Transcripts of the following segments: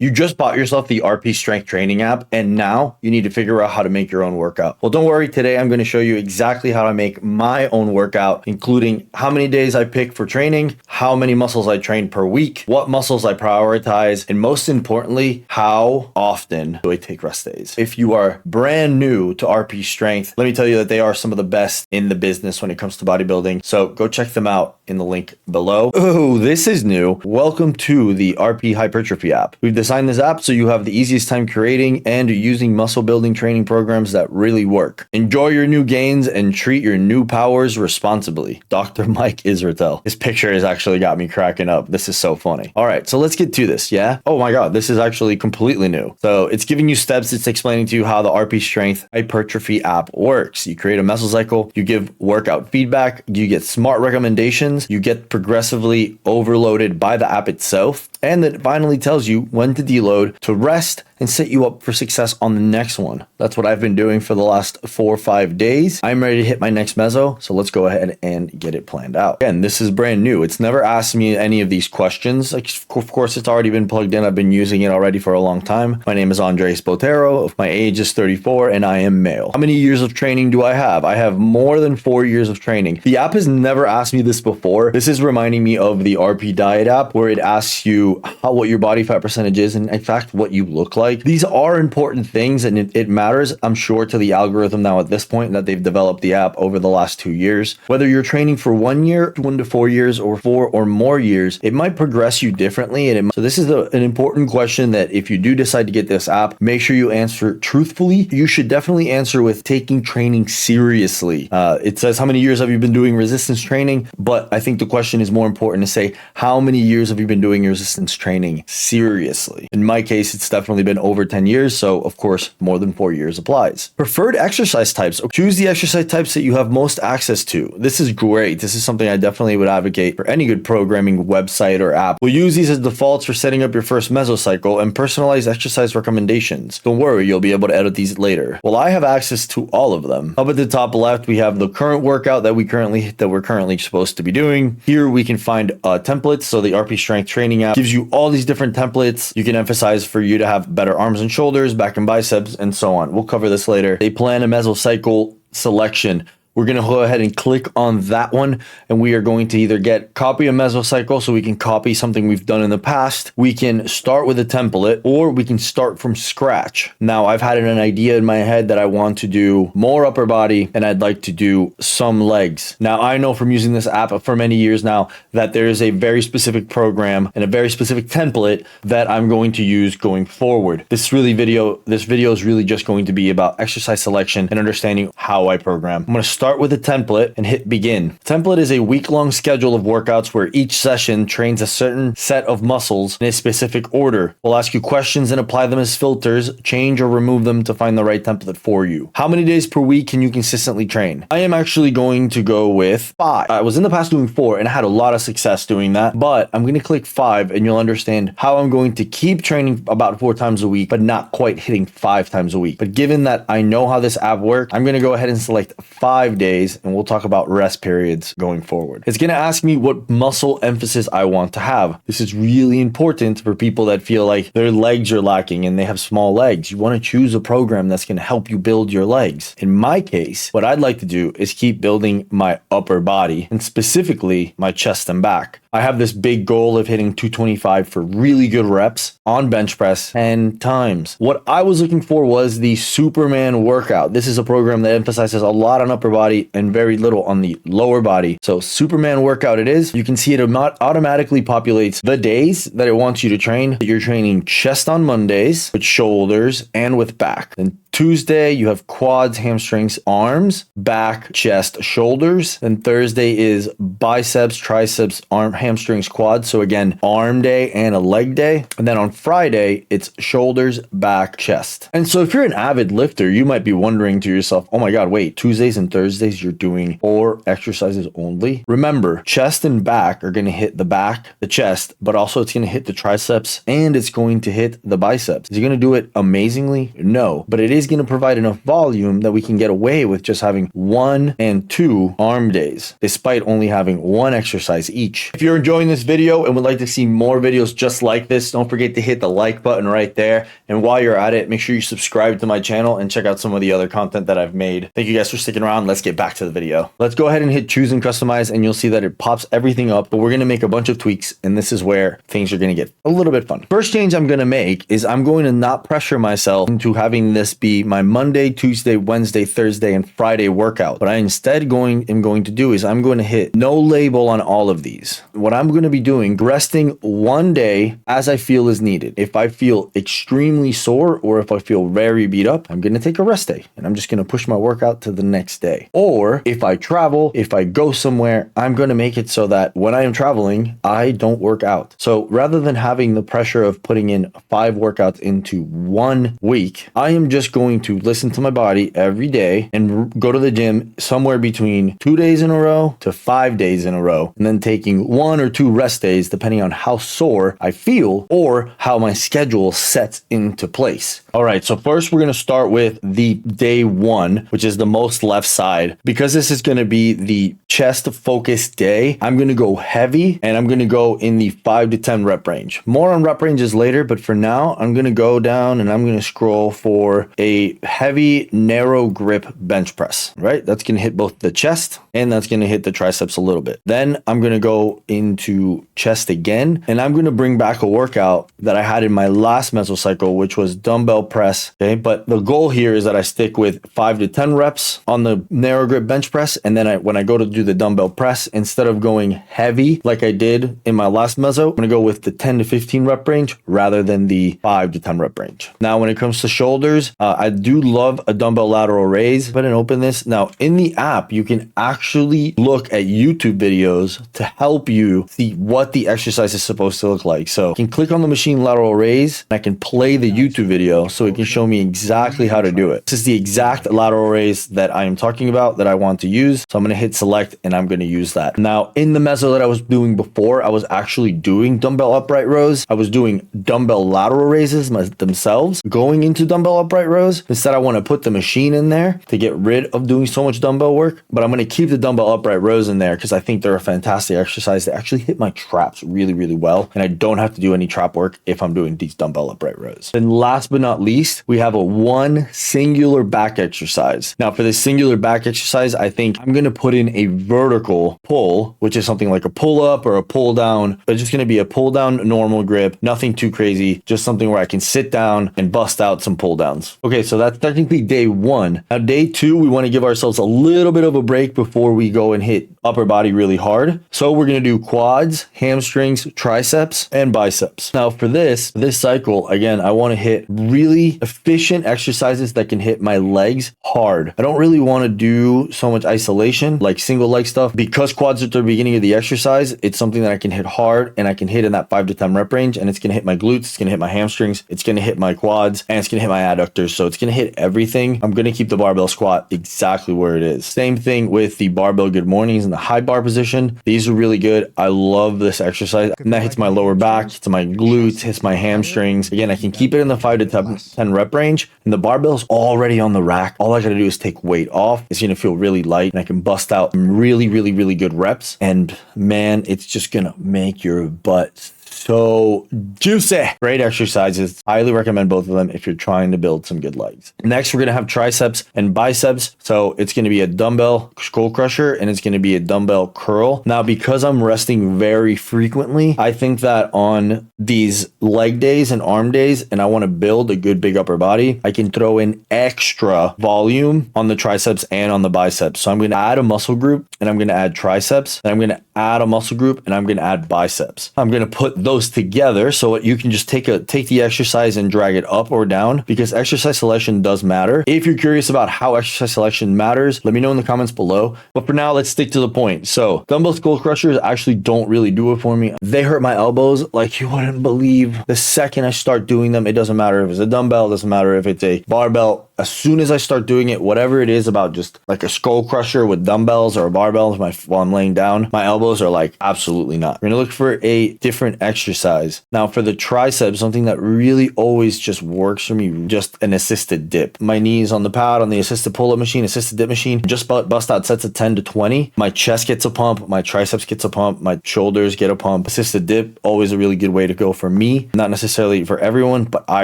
You just bought yourself the RP Strength Training app, and now you need to figure out how to make your own workout. Well, don't worry. Today, I'm going to show you exactly how to make my own workout, including how many days I pick for training, how many muscles I train per week, what muscles I prioritize, and most importantly, how often do I take rest days. If you are brand new to RP Strength, let me tell you that they are some of the best in the business when it comes to bodybuilding. So go check them out in the link below. Oh, this is new. Welcome to the RP Hypertrophy app. We've designed this app so you have the easiest time creating and using muscle building training programs that really work. Enjoy your new gains and treat your new powers responsibly. Dr. Mike Israetel. His picture has actually got me cracking up. This is so funny. All right, so let's get to this, yeah? Oh my God, this is actually completely new. So it's giving you steps. It's explaining to you how the RP Strength Hypertrophy app works. You create a mesocycle, you give workout feedback, you get smart recommendations, you get progressively overloaded by the app itself, and it finally tells you when to deload, to rest, and set you up for success on the next one. That's what I've been doing for the last 4 or 5 days. I'm ready to hit my next meso, so let's go ahead and get it planned out. Again, this is brand new. It's never asked me any of these questions. Like, of course, it's already been plugged in. I've been using it already for a long time. My name is Andres Botero. My age is 34, and I am male. How many years of training do I have? I have more than 4 years of training. The app has never asked me this before. This is reminding me of the RP Diet app, where it asks you what your body fat percentage is, and in fact, what you look like. These are important things, and it matters, I'm sure, to the algorithm now at this point that they've developed the app over the last 2 years. Whether you're training for 1 year, 1 to 4 years, or 4 or more years, it might progress you differently. So this is an important question that if you do decide to get this app, make sure you answer truthfully. You should definitely answer with taking training seriously. It says, how many years have you been doing resistance training? But I think the question is more important to say, how many years have you been doing resistance training seriously? In my case, it's definitely been over 10 years. So of course, more than 4 years applies. Preferred exercise types. Choose the exercise types that you have most access to. This is great. This is something I definitely would advocate for any good programming website or app. We'll use these as defaults for setting up your first mesocycle and personalized exercise recommendations. Don't worry, you'll be able to edit these later. Well, I have access to all of them. Up at the top left, we have the current workout that we're currently supposed to be doing. Here we can find templates. So the RP Strength Training app gives you all these different templates. You can emphasize for you to have better arms and shoulders, back and biceps, and so on. We'll cover this later. They plan a mesocycle selection. We're going to go ahead and click on that one, and we are going to either copy a mesocycle, so we can copy something we've done in the past. We can start with a template, or we can start from scratch. Now, I've had an idea in my head that I want to do more upper body, and I'd like to do some legs. Now, I know from using this app for many years now that there is a very specific program and a very specific template that I'm going to use going forward. This video is really just going to be about exercise selection and understanding how I program. I'm going to start with a template and hit begin. Template is a week-long schedule of workouts where each session trains a certain set of muscles in a specific order. We'll ask you questions and apply them as filters, change or remove them to find the right template for you. How many days per week can you consistently train? I am actually going to go with 5. I was in the past doing 4 and I had a lot of success doing that, but I'm going to click 5 and you'll understand how I'm going to keep training about 4 times a week, but not quite hitting 5 times a week. But given that I know how this app works, I'm going to go ahead and select 5 days, and we'll talk about rest periods going forward. It's going to ask me what muscle emphasis I want to have. This is really important for people that feel like their legs are lacking and they have small legs. You want to choose a program that's going to help you build your legs. In my case, what I'd like to do is keep building my upper body, and specifically my chest and back. I have this big goal of hitting 225 for really good reps on bench press 10 times. What I was looking for was the Superman workout. This is a program that emphasizes a lot on upper body and very little on the lower body. So Superman workout it is. You can see it automatically populates the days that it wants you to train. You're training chest on Mondays with shoulders and with back. Then Tuesday, you have quads, hamstrings, arms, back, chest, shoulders. Then Thursday is biceps, triceps, arm, hamstrings, quads. So again, arm day and a leg day. And then on Friday, it's shoulders, back, chest. And so if you're an avid lifter, you might be wondering to yourself, oh my God, wait, Tuesdays and Thursdays Thursdays, you're doing 4 exercises only. Remember, chest and back are going to hit the back, the chest, but also it's going to hit the triceps and it's going to hit the biceps. Is it going to do it amazingly? No, but it is going to provide enough volume that we can get away with just having 1 and 2 arm days, despite only having 1 exercise each. If you're enjoying this video and would like to see more videos just like this, don't forget to hit the like button right there. And while you're at it, make sure you subscribe to my channel and check out some of the other content that I've made. Thank you guys for sticking around. Let's get back to the video. Let's go ahead and hit choose and customize, and you'll see that it pops everything up, but we're going to make a bunch of tweaks, and this is where things are going to get a little bit fun. First change I'm going to make is I'm going to not pressure myself into having this be my Monday, Tuesday, Wednesday, Thursday, and Friday workout. What I instead am going to do is I'm going to hit no label on all of these. What I'm going to be doing, resting 1 day as I feel is needed. If I feel extremely sore or if I feel very beat up, I'm going to take a rest day and I'm just going to push my workout to the next day. Or if I travel, if I go somewhere, I'm going to make it so that when I am traveling, I don't work out. So rather than having the pressure of putting in 5 workouts into 1 week, I am just going to listen to my body every day and go to the gym somewhere between 2 days in a row to 5 days in a row, and then taking 1 or 2 rest days depending on how sore I feel or how my schedule sets into place. All right, so first we're going to start with the day 1, which is the most left side. Because this is going to be the chest focused day, I'm going to go heavy and I'm going to go in the 5 to 10 rep range. More on rep ranges later, but for now, I'm going to go down and I'm going to scroll for a heavy narrow grip bench press, right? That's going to hit both the chest and that's going to hit the triceps a little bit. Then I'm going to go into chest again, and I'm going to bring back a workout that I had in my last mesocycle, which was dumbbell press. Okay. But the goal here is that I stick with 5 to 10 reps on the narrow grip bench press. And then when I go to do the dumbbell press, instead of going heavy like I did in my last meso, I'm going to go with the 10 to 15 rep range rather than the 5 to 10 rep range. Now, when it comes to shoulders, I do love a dumbbell lateral raise. But and open this. Now, in the app, you can actually look at YouTube videos to help you see what the exercise is supposed to look like. So I can click on the machine lateral raise and I can play the YouTube video so it can show me exactly how to do it. This is the exact lateral raise that I am talking about that I want to use. So I'm going to hit select and I'm going to use that. Now, in the meso that I was doing before, I was actually doing dumbbell upright rows. I was doing dumbbell lateral raises themselves going into dumbbell upright rows. Instead, I want to put the machine in there to get rid of doing so much dumbbell work, but I'm going to keep the dumbbell upright rows in there because I think they're a fantastic exercise. They actually hit my traps really, really well. And I don't have to do any trap work if I'm doing these dumbbell upright rows. And last but not least, we have a 1 singular back exercise. Now for this singular back exercise, I think I'm going to put in a vertical pull, which is something like a pull up or a pull down, but it's just going to be a pull down normal grip, nothing too crazy, just something where I can sit down and bust out some pull downs. Okay, so that's technically day 1. Now day 2, we want to give ourselves a little bit of a break before we go and hit upper body really hard. So we're going to do quads, hamstrings, triceps, and biceps. Now for this cycle, again, I want to hit really efficient exercises that can hit my legs hard. I don't really want to do so much isolation like single leg stuff because quads are at the beginning of the exercise. It's something that I can hit hard and I can hit in that 5 to 10 rep range, and it's going to hit my glutes, it's going to hit my hamstrings, it's going to hit my quads, and it's going to hit my adductors. So it's going to hit everything. I'm going to keep the barbell squat exactly where it is. Same thing with the barbell good mornings in the high bar position. These are really good. I love this exercise. And that hits my lower back, hits my glutes, hits my hamstrings. Again, I can keep it in the 5 to 10 rep range, and the barbell's already on the rack. All I got to do is take weight off. It's going to feel really light, and I can bust out some really, really, really good reps. And man, it's just going to make your butt so juicy. Great exercises. Highly recommend both of them if you're trying to build some good legs. Next, we're going to have triceps and biceps. So it's going to be a dumbbell skull crusher and it's going to be a dumbbell curl. Now, because I'm resting very frequently, I think that on these leg days and arm days, and I want to build a good big upper body, I can throw in extra volume on the triceps and on the biceps. So I'm going to add a muscle group and I'm going to add triceps, and I'm going to add a muscle group and I'm going to add biceps. I'm going to put those together so you can just take the exercise and drag it up or down, because exercise selection does matter. If you're curious about how exercise selection matters, let me know in the comments below. But for now, let's stick to the point. So dumbbell skull crushers actually don't really do it for me. They hurt my elbows like you wouldn't believe. The second I start doing them, it doesn't matter if it's a dumbbell, it doesn't matter if it's a barbell. as soon as I start doing it, whatever it is about just like a skull crusher with dumbbells or barbells while I'm laying down, my elbows are like, absolutely not. We're gonna look for a different exercise. Now for the triceps, something that really always just works for me, just an assisted dip. My knees on the pad, on the assisted pull-up machine, assisted dip machine, just bust out sets of 10 to 20. My chest gets a pump, my triceps gets a pump, my shoulders get a pump. Assisted dip, always a really good way to go for me. Not necessarily for everyone, but I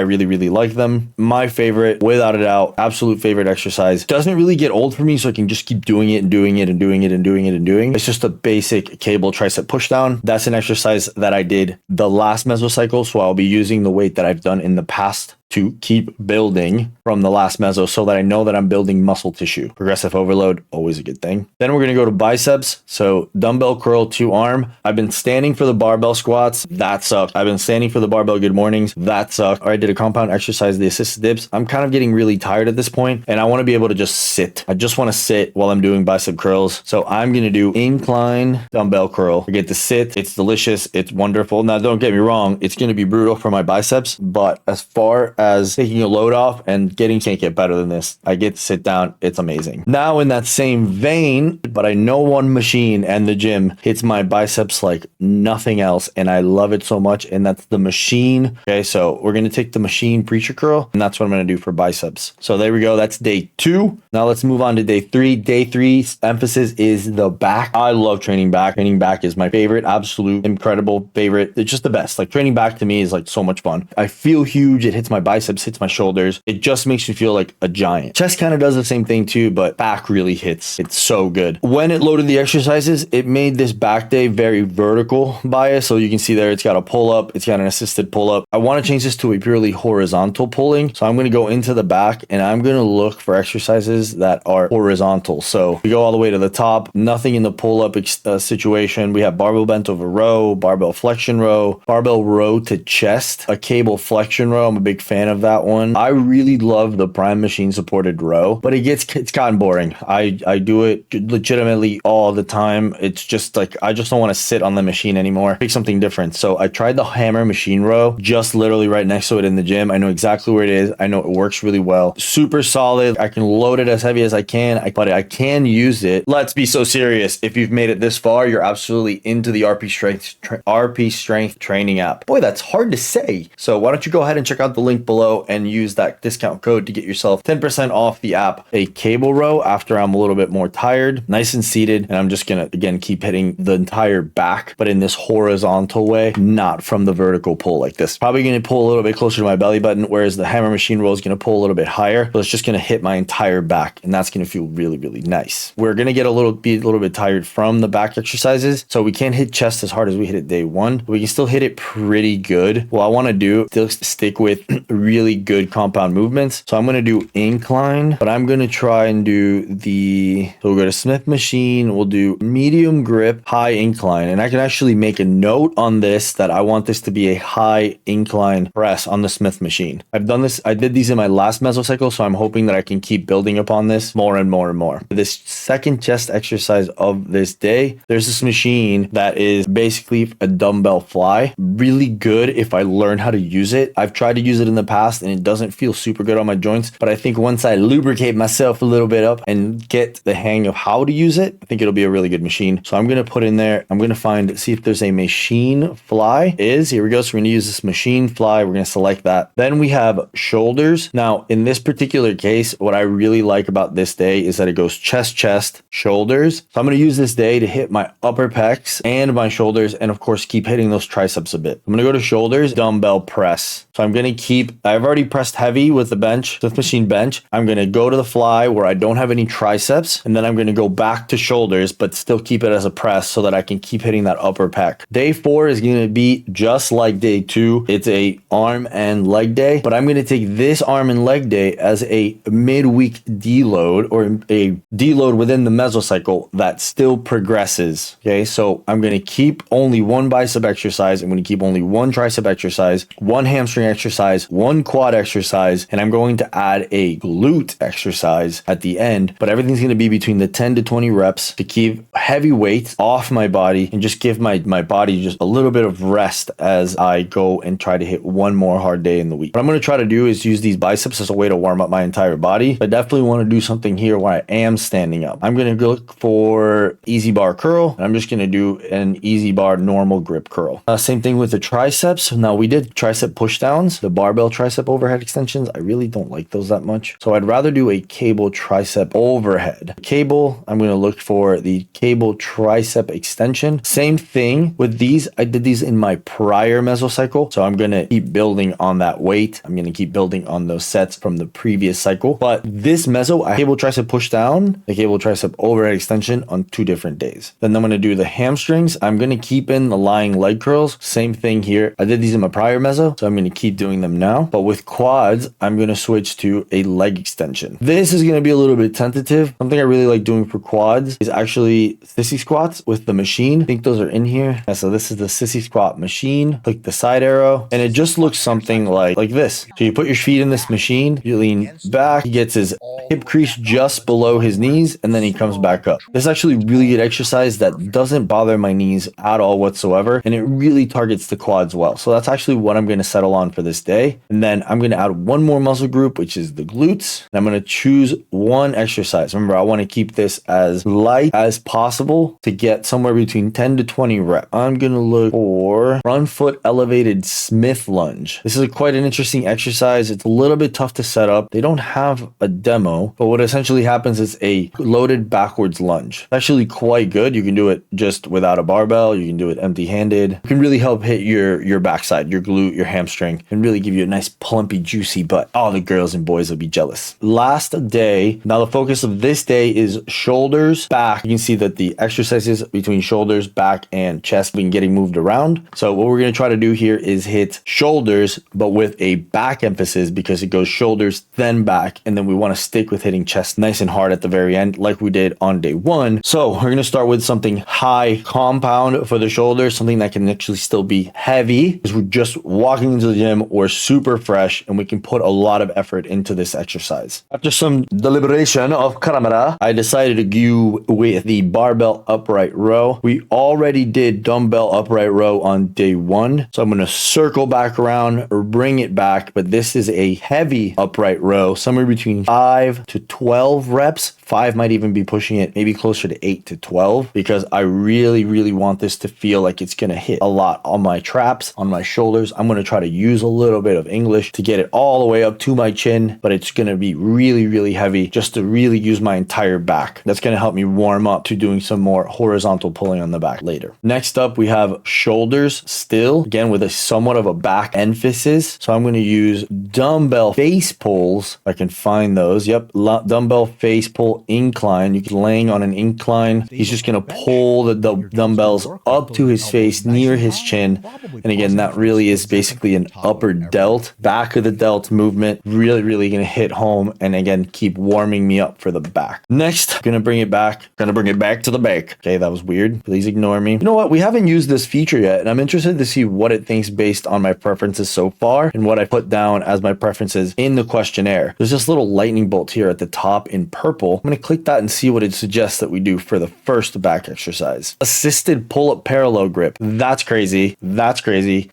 really, really like them. My favorite, without a doubt, absolute favorite exercise. Doesn't really get old for me, so I can just keep doing it and doing it and doing it and doing it and doing. It's just a basic cable tricep pushdown. That's an exercise that I did the last mesocycle, so I'll be using the weight that I've done in the past to keep building from the last meso so that I know that I'm building muscle tissue. Progressive overload, always a good thing. Then we're gonna go to biceps. So dumbbell curl 2 arm. I've been standing for the barbell squats. That sucked. I've been standing for the barbell good mornings. That sucked. I did a compound exercise, the assisted dips. I'm kind of getting really tired at this point and I wanna be able to just sit. I just wanna sit while I'm doing bicep curls. So I'm gonna do incline dumbbell curl. I get to sit. It's delicious. It's wonderful. Now don't get me wrong. It's gonna be brutal for my biceps, but as far as taking a load off and can't get better than this. I get to sit down. It's amazing. Now in that same vein, but I know one machine and the gym hits my biceps like nothing else. And I love it so much. And that's the machine. Okay. So we're going to take the machine preacher curl and that's what I'm going to do for biceps. So there we go. That's day 2. Now let's move on to day 3. Day 3's emphasis is the back. I love training back. Training back is my favorite, absolute incredible favorite. It's just the best. Like training back to me is like so much fun. I feel huge. It hits my biceps, hits my shoulders. It just makes me feel like a giant. Chest kind of does the same thing too, but back really hits. It's so good. When it loaded the exercises, it made this back day very vertical bias. So you can see there, it's got a pull up, it's got an assisted pull up. I want to change this to a purely horizontal pulling. So I'm going to go into the back and I'm going to look for exercises that are horizontal. So we go all the way to the top, nothing in the pull up situation. We have barbell bent over row, barbell flexion row, barbell row to chest, a cable flexion row. I'm a big fan of that one. I really love the prime machine supported row, but it's gotten boring. I do it legitimately all the time. It's just like I just don't want to sit on the machine anymore. Pick something different. So I tried the hammer machine row, just literally right next to it in the gym. I know exactly where it is. I know it works really well. Super solid. I can load it as heavy as I can, but I can use it. Let's be so serious. If you've made it this far, you're absolutely into the RP Strength Training app. Boy, that's hard to say. So why don't you go ahead and check out the link below and use that discount code to get yourself 10% off the app. A cable row after I'm a little bit more tired, nice and seated, and I'm just gonna again keep hitting the entire back, but in this horizontal way, not from the vertical pull like this. Probably gonna pull a little bit closer to my belly button, whereas the hammer machine row is gonna pull a little bit higher. So it's just gonna hit my entire back, and that's gonna feel really, really nice. We're gonna be a little bit tired from the back exercises, so we can't hit chest as hard as we hit it day 1, but we can still hit it pretty good. What I want to do is stick with really good compound movements. So I'm going to do incline, but I'm going to try and do so we'll go to Smith machine. We'll do medium grip, high incline. And I can actually make a note on this that I want this to be a high incline press on the Smith machine. I've done this. I did these in my last mesocycle. So I'm hoping that I can keep building upon this more and more and more. This second chest exercise of this day, there's this machine that is basically a dumbbell fly. Really good if I learn how to use it. I've tried to use it in the past and it doesn't feel super good on my joints, but I think once I lubricate myself a little bit up and get the hang of how to use it, I think it'll be a really good machine. So I'm going to put in there, I'm going to see if there's a machine fly. Here we go. So we're going to use this machine fly. We're going to select that. Then we have shoulders. Now in this particular case, what I really like about this day is that it goes chest, shoulders. So I'm going to use this day to hit my upper pecs and my shoulders, and of course keep hitting those triceps a bit. I'm going to go to shoulders, dumbbell press. So I'm going to I've already pressed heavy with the bench, Smith machine bench. I'm going to go to the fly where I don't have any triceps, and then I'm going to go back to shoulders, but still keep it as a press so that I can keep hitting that upper pec. Day 4 is going to be just like day 2. It's a arm and leg day, but I'm going to take this arm and leg day as a midweek deload, or a deload within the mesocycle that still progresses. Okay, so I'm going to keep only one bicep exercise. I'm going to keep only one tricep exercise, one hamstring exercise, one quad exercise, and I'm going to add a glute exercise at the end, but everything's going to be between the 10 to 20 reps to keep heavy weights off my body and just give my body just a little bit of rest as I go and try to hit one more hard day in the week. What I'm going to try to do is use these biceps as a way to warm up my entire body. I definitely want to do something here where I am standing up. I'm going to look for easy bar curl, and I'm just going to do an easy bar normal grip curl. Same thing with the triceps. Now we did tricep push downs, the barbell tricep overhead extensions. I really don't like those that much. So I'd rather do a cable tricep overhead. Cable, I'm going to look for the cable tricep extension. Same thing with these. I did these in my prior mesocycle. So I'm going to keep building on that weight. I'm going to keep building on those sets from the previous cycle. But this meso, I cable tricep push down, the cable tricep overhead extension on 2 different days. Then I'm going to do the hamstrings. I'm going to keep in the lying leg curls. Same thing here. I did these in my prior meso, so I'm going to keep doing them now. But with quads, I'm going to switch to a leg extension. This is going to be a little bit tentative. Something I really like doing for quads is actually sissy squats with the machine. I think those are in here. Yeah, so this is the sissy squat machine. Click the side arrow, and it just looks something like this. So you put your feet in this machine, you lean back, he gets his hip crease just below his knees, and then he comes back up. This is actually really good exercise that doesn't bother my knees at all whatsoever, and it really targets the quads well. So that's actually what I'm going to settle on for this day. And then I'm going to add one more muscle group, which is the glutes. And I'm going to choose one exercise. Remember, I want to keep this as light as possible to get somewhere between 10 to 20 reps. I'm going to look for front foot elevated Smith lunge. This is quite an interesting exercise. It's a little bit tough to set up. They don't have a demo, but what essentially happens is a loaded backwards lunge. It's actually quite good. You can do it just without a barbell. You can do it empty-handed. It can really help hit your backside, your glute, your hamstring, and really give you a nice plumpy, juicy butt. All the girls and boys will be jealous. Last day. Now the focus of this day is shoulders, back. You can see that the exercises between shoulders, back, and chest have been getting moved around. So what we're going to try to do here is hit shoulders, but with a back emphasis because it goes shoulders, then back, and then we want to stick with hitting chest nice and hard at the very end like we did on day 1. So we're going to start with something high compound for the shoulders, something that can actually still be heavy because we're just walking into the gym or super fresh, and we can put a lot of effort into this exercise. After some deliberation of camera, I decided to go with the barbell upright row. We already did dumbbell upright row on day 1, so I'm going to circle back around or bring it back, but this is a heavy upright row, somewhere between 5 to 12 reps. 5 might even be pushing it, maybe closer to 8 to 12, because I really want this to feel like it's going to hit a lot on my traps, on my shoulders. I'm going to try to use a little bit of English to get it all the way up to my chin, but it's going to be really heavy just to really use my entire back. That's going to help me warm up to doing some more horizontal pulling on the back later. Next up, we have shoulders still, again with a somewhat of a back emphasis. So I'm going to use dumbbell face pulls. If I can find those. Yep, dumbbell face pull incline. You can laying on an incline. He's just going to pull the dumbbells up to his face near his chin. And again, that really is basically an upper delt, back of the delt movement. Really going to hit home, and again, keep warming me up for the back. Next, going to bring it back to the back. Okay, that was weird. Please ignore me. You know what? We haven't used this feature yet, and I'm interested to see what it thinks based on my preferences so far and what I put down as my preferences in the questionnaire. There's this little lightning bolt here at the top in purple. I'm going to click that and see what it suggests that we do for the first back exercise. Assisted pull-up parallel grip. That's crazy.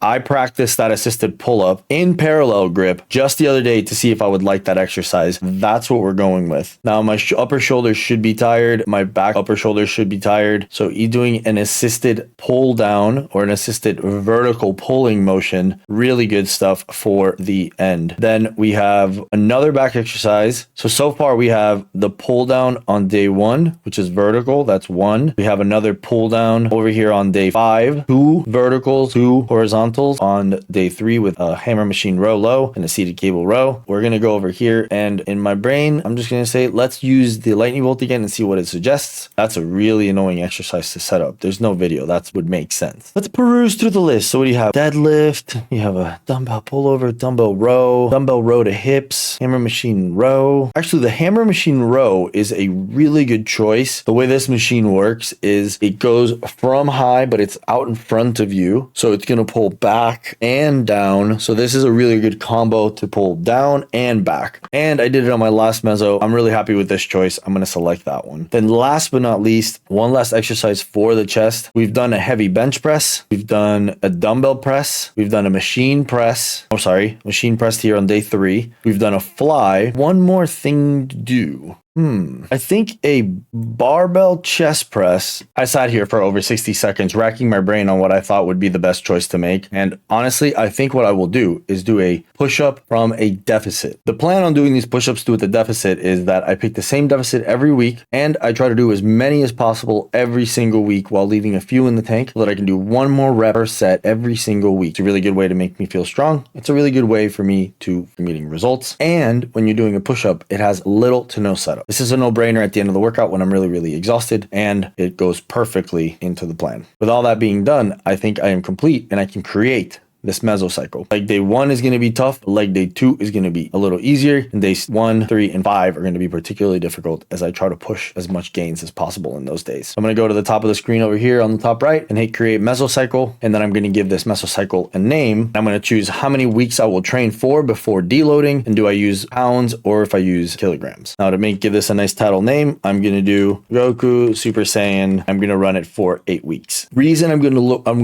I practiced that assisted pull-up in parallel grip just the other day to see if I would like that exercise. That's what we're going with. Now my upper shoulders should be tired. My back upper shoulders should be tired. So doing an assisted pull down or an assisted vertical pulling motion, really good stuff for the end. Then we have another back exercise. So far we have the pull down on day 1, which is vertical. That's 1. We have another pull down over here on day 5, 2 verticals, 2 horizontals on day 3 with a hammer machine row low and a seated cable row. We're going to go over here, and in my brain, I'm just going to say, let's use the lightning bolt again and see what it suggests. That's a really annoying exercise to set up. There's no video. That would make sense. Let's peruse through the list. So what do you have? Deadlift. You have a dumbbell pullover, dumbbell row to hips, hammer machine row. Actually, the hammer machine row is a really good choice. The way this machine works is it goes from high, but it's out in front of you. So it's going to pull back and down. So this is a really good combo to pull down and back. And I did it on my last meso. I'm really happy with this choice. I'm going to select that one. Then last but not least, one last exercise for the chest. We've done a heavy bench press. We've done a dumbbell press. We've done a machine press. Machine press here on day 3. We've done a fly. One more thing to do. I think a barbell chest press. I sat here for over 60 seconds racking my brain on what I thought would be the best choice to make. And honestly, I think what I will do is do a push-up from a deficit. The plan on doing these push-ups with the deficit is that I pick the same deficit every week and I try to do as many as possible every single week while leaving a few in the tank so that I can do one more rep per set every single week. It's a really good way to make me feel strong. It's a really good way for me to getting results. And when you're doing a push-up, it has little to no setup. This is a no-brainer at the end of the workout when I'm really, really exhausted, and it goes perfectly into the plan. With all that being done, I think I am complete and I can create this mesocycle. Like day 1 is going to be tough. Like day 2 is going to be a little easier. And days 1, 3, and 5 are going to be particularly difficult as I try to push as much gains as possible in those days. I'm going to go to the top of the screen over here on the top right and hit create mesocycle. And then I'm going to give this mesocycle a name. I'm going to choose how many weeks I will train for before deloading. And do I use pounds or if I use kilograms? Now to give this a nice title name, I'm going to do Goku Super Saiyan. I'm going to run it for 8 weeks. Reason I'm going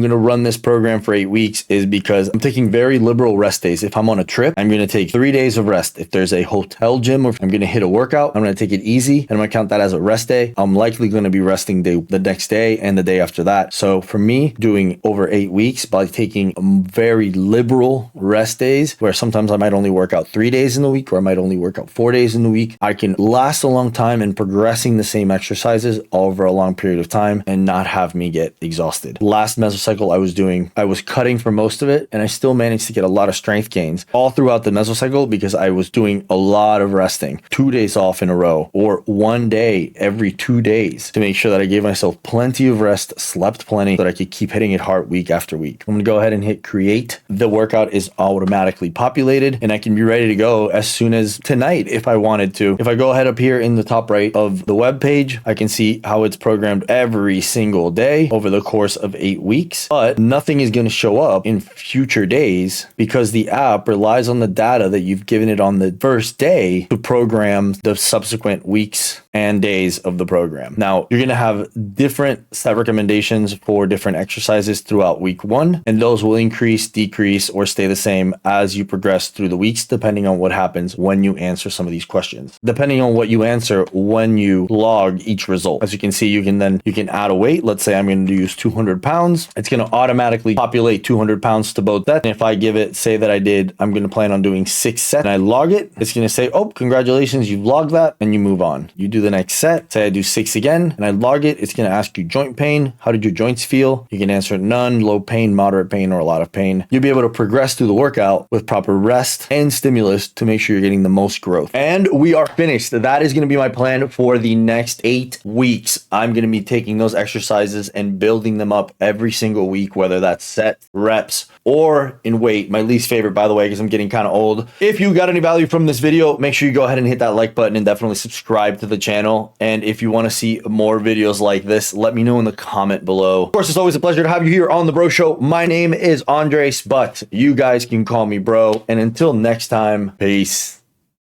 to run this program for 8 weeks is because I'm taking very liberal rest days. If I'm on a trip, I'm going to take 3 days of rest. If there's a hotel gym or if I'm going to hit a workout, I'm going to take it easy and I'm going to count that as a rest day. I'm likely going to be resting the next day and the day after that. So for me, doing over 8 weeks by taking very liberal rest days, where sometimes I might only work out 3 days in the week or I might only work out 4 days in the week, I can last a long time and progressing the same exercises over a long period of time and not have me get exhausted. Last mesocycle I was cutting for most of it, and I still managed to get a lot of strength gains all throughout the mesocycle because I was doing a lot of resting, 2 days off in a row or 1 day every 2 days to make sure that I gave myself plenty of rest, slept plenty so that I could keep hitting it hard week after week. I'm going to go ahead and hit create. The workout is automatically populated and I can be ready to go as soon as tonight if I wanted to. If I go ahead up here in the top right of the web page, I can see how it's programmed every single day over the course of 8 weeks, but nothing is going to show up in future days because the app relies on the data that you've given it on the first day to program the subsequent weeks and days of the program. Now, you're going to have different set recommendations for different exercises throughout week 1, and those will increase, decrease, or stay the same as you progress through the weeks, depending on what happens when you answer some of these questions. Depending on what you answer when you log each result. As you can see, you can add a weight. Let's say I'm going to use 200 pounds. It's going to automatically populate 200 pounds to both sets. And if I give it, say that I'm going to plan on doing 6 sets and I log it, it's going to say, oh, congratulations, you've logged that, and you move on. You do the next set. Say I do 6 again and I log it. It's going to ask you joint pain. How did your joints feel? You can answer none, low pain, moderate pain, or a lot of pain. You'll be able to progress through the workout with proper rest and stimulus to make sure you're getting the most growth. And we are finished. That is going to be my plan for the next 8 weeks. I'm going to be taking those exercises and building them up every single week, whether that's set, reps, or in weight. My least favorite, by the way, because I'm getting kind of old. If you got any value from this video, make sure you go ahead and hit that like button and definitely subscribe to the channel. And if you want to see more videos like this, let me know in the comment below. Of course, it's always a pleasure to have you here on The Bro Show. My name is Andres, but you guys can call me bro. And until next time, peace.